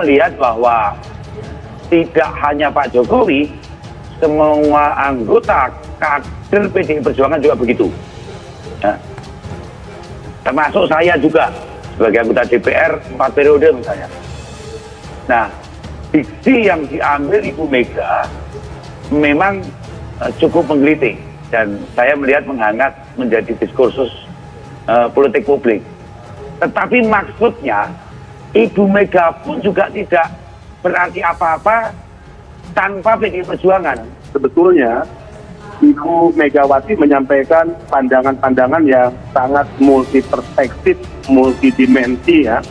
melihat bahwa tidak hanya Pak Jokowi, semua anggota kader PDI Perjuangan juga begitu. Ya. Termasuk saya juga sebagai anggota DPR 4 periode misalnya. Nah, diksi yang diambil Ibu Mega memang cukup menggelitik dan saya melihat menghangat menjadi diskursus politik publik. Tetapi maksudnya Ibu Mega pun juga tidak berarti apa-apa tanpa PDI Perjuangan. Sebetulnya Ibu Megawati menyampaikan pandangan-pandangan yang sangat multi perspektif, multidimensi ya,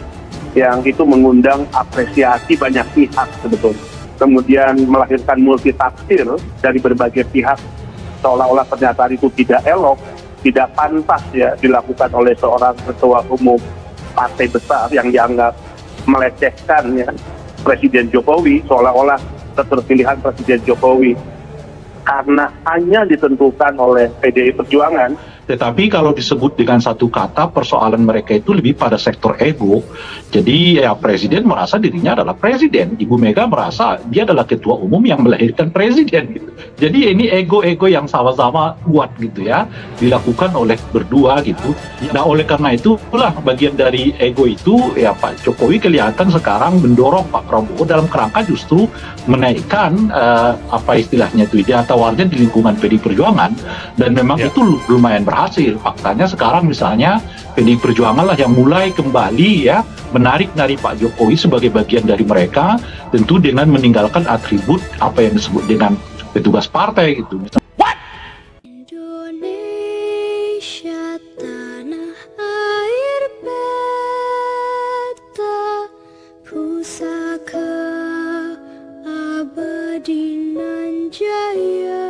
yang itu mengundang apresiasi banyak pihak sebetulnya. Kemudian melahirkan multi tafsir dari berbagai pihak, seolah-olah pernyataan itu tidak elok, tidak pantas ya dilakukan oleh seorang ketua umum partai besar yang dianggap melecehkan ya Presiden Jokowi, seolah-olah keterpilihan Presiden Jokowi karena hanya ditentukan oleh PDI Perjuangan. Tetapi kalau disebut dengan satu kata, persoalan mereka itu lebih pada sektor ego. Jadi ya presiden merasa dirinya adalah presiden, Ibu Mega merasa dia adalah ketua umum yang melahirkan presiden gitu. Jadi ini ego-ego yang sama-sama kuat gitu ya, dilakukan oleh berdua gitu. Nah oleh karena itu itulah bagian dari ego itu ya Pak Jokowi kelihatan sekarang mendorong Pak Prabowo dalam kerangka justru menaikkan apa istilahnya itu dia tawarnya di lingkungan PDI Perjuangan, dan memang itu lumayan berhasil. Faktanya sekarang misalnya PDI Perjuangan lah yang mulai kembali ya menarik dari Pak Jokowi sebagai bagian dari mereka, tentu dengan meninggalkan atribut apa yang disebut dengan petugas partai gitu. Indonesia tanah air beta, pusaka abadi nan jaya.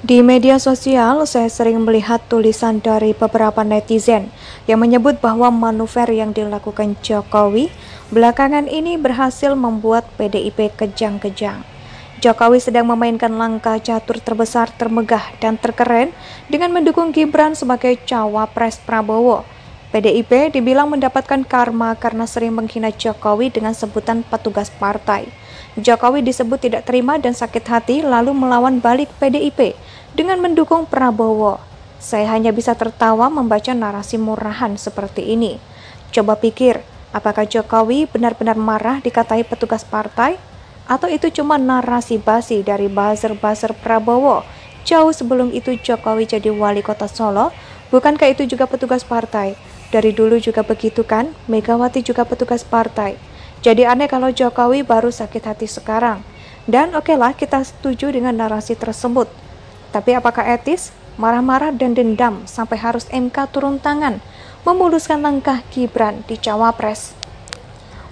Di media sosial, saya sering melihat tulisan dari beberapa netizen yang menyebut bahwa manuver yang dilakukan Jokowi belakangan ini berhasil membuat PDIP kejang-kejang. Jokowi sedang memainkan langkah catur terbesar, termegah, dan terkeren dengan mendukung Gibran sebagai cawapres Prabowo. PDIP dibilang mendapatkan karma karena sering menghina Jokowi dengan sebutan petugas partai. Jokowi disebut tidak terima dan sakit hati lalu melawan balik PDIP dengan mendukung Prabowo. Saya hanya bisa tertawa membaca narasi murahan seperti ini. Coba pikir, apakah Jokowi benar-benar marah dikatai petugas partai? Atau itu cuma narasi basi dari buzzer-buzzer Prabowo jauh sebelum itu Jokowi jadi wali kota Solo? Bukankah itu juga petugas partai? Dari dulu juga begitu kan, Megawati juga petugas partai. Jadi aneh kalau Jokowi baru sakit hati sekarang. Dan okelah kita setuju dengan narasi tersebut. Tapi apakah etis? Marah-marah dan dendam sampai harus MK turun tangan memuluskan langkah Gibran di Cawapres.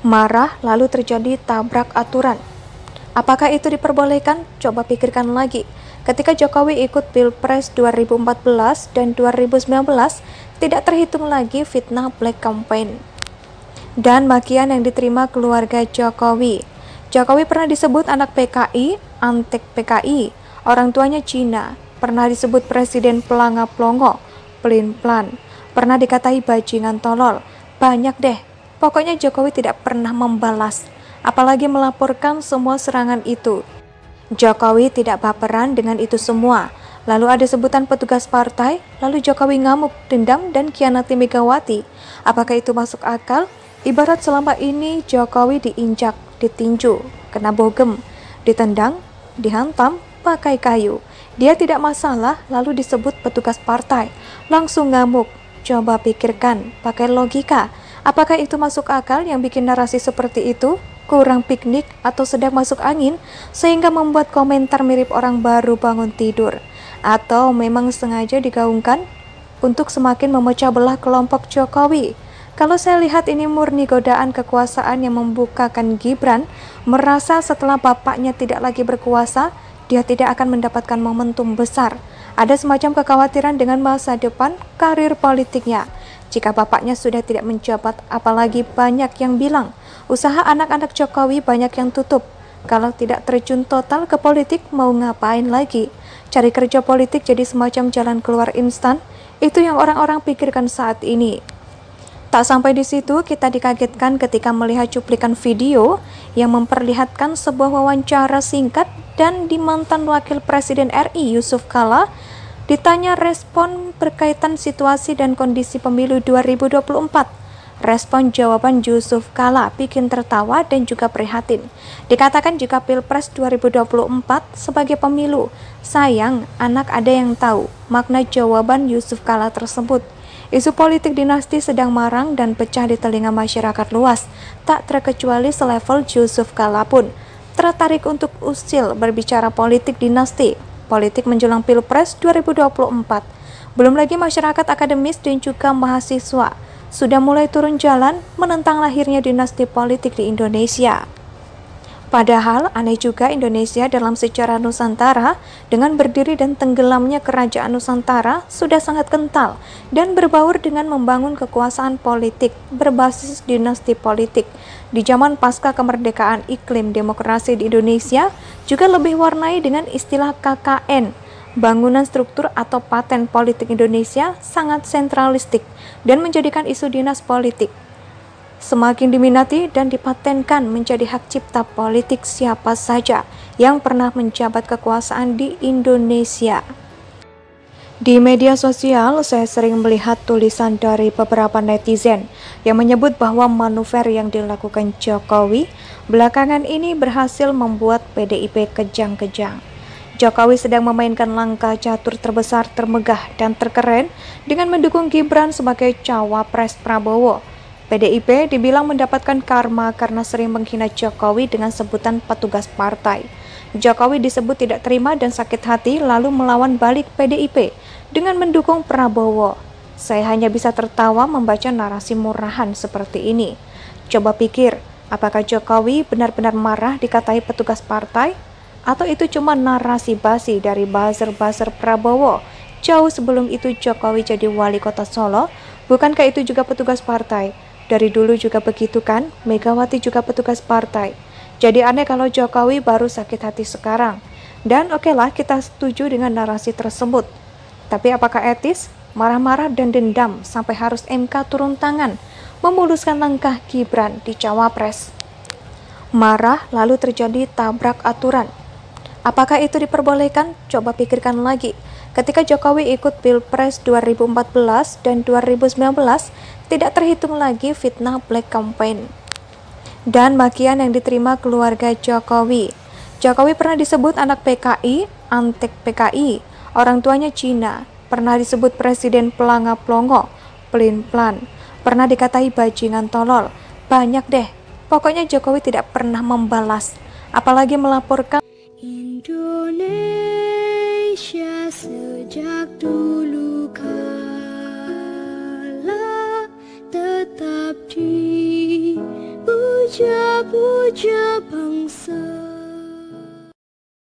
Marah lalu terjadi tabrak aturan. Apakah itu diperbolehkan? Coba pikirkan lagi. Ketika Jokowi ikut Pilpres 2014 dan 2019, tidak terhitung lagi fitnah black campaign dan makian yang diterima keluarga Jokowi. Jokowi pernah disebut anak PKI, antek PKI, orang tuanya Cina, pernah disebut presiden pelanga-plongo, pelin-pelan, pernah dikatai bajingan tolol, banyak deh. Pokoknya Jokowi tidak pernah membalas, apalagi melaporkan semua serangan itu. Jokowi tidak baperan dengan itu semua. Lalu ada sebutan petugas partai, lalu Jokowi ngamuk, dendam, dan khianati Megawati. Apakah itu masuk akal? Ibarat selama ini Jokowi diinjak, ditinju, kena bogem, ditendang, dihantam, pakai kayu. Dia tidak masalah, lalu disebut petugas partai. Langsung ngamuk. Coba pikirkan, pakai logika. Apakah itu masuk akal yang bikin narasi seperti itu? Kurang piknik atau sedang masuk angin, sehingga membuat komentar mirip orang baru bangun tidur. Atau memang sengaja digaungkan untuk semakin memecah belah kelompok Jokowi. Kalau saya lihat ini murni godaan kekuasaan yang membukakan Gibran merasa setelah bapaknya tidak lagi berkuasa, dia tidak akan mendapatkan momentum besar. Ada semacam kekhawatiran dengan masa depan karir politiknya. Jika bapaknya sudah tidak menjabat, apalagi banyak yang bilang, usaha anak-anak Jokowi banyak yang tutup. Kalau tidak terjun total ke politik, mau ngapain lagi? Cari kerja politik jadi semacam jalan keluar instan, itu yang orang-orang pikirkan saat ini. Tak sampai di situ, kita dikagetkan ketika melihat cuplikan video yang memperlihatkan sebuah wawancara singkat dan di mantan Wakil Presiden RI Yusuf Kala ditanya respon berkaitan situasi dan kondisi pemilu 2024. Respon jawaban Yusuf Kala bikin tertawa dan juga prihatin. Dikatakan jika Pilpres 2024 sebagai pemilu, sayang anak ada yang tahu makna jawaban Yusuf Kala tersebut. Isu politik dinasti sedang marang dan pecah di telinga masyarakat luas, tak terkecuali selevel Yusuf Kala pun tertarik untuk usil berbicara politik dinasti, politik menjelang Pilpres 2024. Belum lagi masyarakat akademis dan juga mahasiswa sudah mulai turun jalan menentang lahirnya dinasti politik di Indonesia. Padahal aneh juga Indonesia dalam sejarah Nusantara dengan berdiri dan tenggelamnya kerajaan Nusantara sudah sangat kental dan berbaur dengan membangun kekuasaan politik berbasis dinasti politik. Di zaman pasca kemerdekaan, iklim demokrasi di Indonesia juga lebih warnai dengan istilah KKN. Bangunan struktur atau paten politik Indonesia sangat sentralistik dan menjadikan isu dinas politik semakin diminati dan dipatenkan menjadi hak cipta politik siapa saja yang pernah menjabat kekuasaan di Indonesia. Di media sosial, saya sering melihat tulisan dari beberapa netizen yang menyebut bahwa manuver yang dilakukan Jokowi belakangan ini berhasil membuat PDIP kejang-kejang. Jokowi sedang memainkan langkah catur terbesar, termegah, dan terkeren dengan mendukung Gibran sebagai cawapres Prabowo. PDIP dibilang mendapatkan karma karena sering menghina Jokowi dengan sebutan petugas partai. Jokowi disebut tidak terima dan sakit hati lalu melawan balik PDIP dengan mendukung Prabowo. Saya hanya bisa tertawa membaca narasi murahan seperti ini. Coba pikir, apakah Jokowi benar-benar marah dikatai petugas partai? Atau itu cuma narasi basi dari buzzer-buzzer Prabowo jauh sebelum itu Jokowi jadi wali kota Solo? Bukankah itu juga petugas partai? Dari dulu juga begitu kan, Megawati juga petugas partai. Jadi aneh kalau Jokowi baru sakit hati sekarang. Dan okelah kita setuju dengan narasi tersebut. Tapi apakah etis? Marah-marah dan dendam sampai harus MK turun tangan memuluskan langkah Gibran di Cawapres. Marah lalu terjadi tabrak aturan. Apakah itu diperbolehkan? Coba pikirkan lagi. Ketika Jokowi ikut Pilpres 2014 dan 2019, tidak terhitung lagi fitnah black campaign dan makian yang diterima keluarga Jokowi. Jokowi pernah disebut anak PKI, antek PKI, orang tuanya Cina, pernah disebut presiden pelanga-plongo, pelin-pelan, pernah dikatai bajingan tolol, banyak deh. Pokoknya Jokowi tidak pernah membalas, apalagi melaporkan. Indonesia sejak dulu kala tetap dipuja-puja bangsa.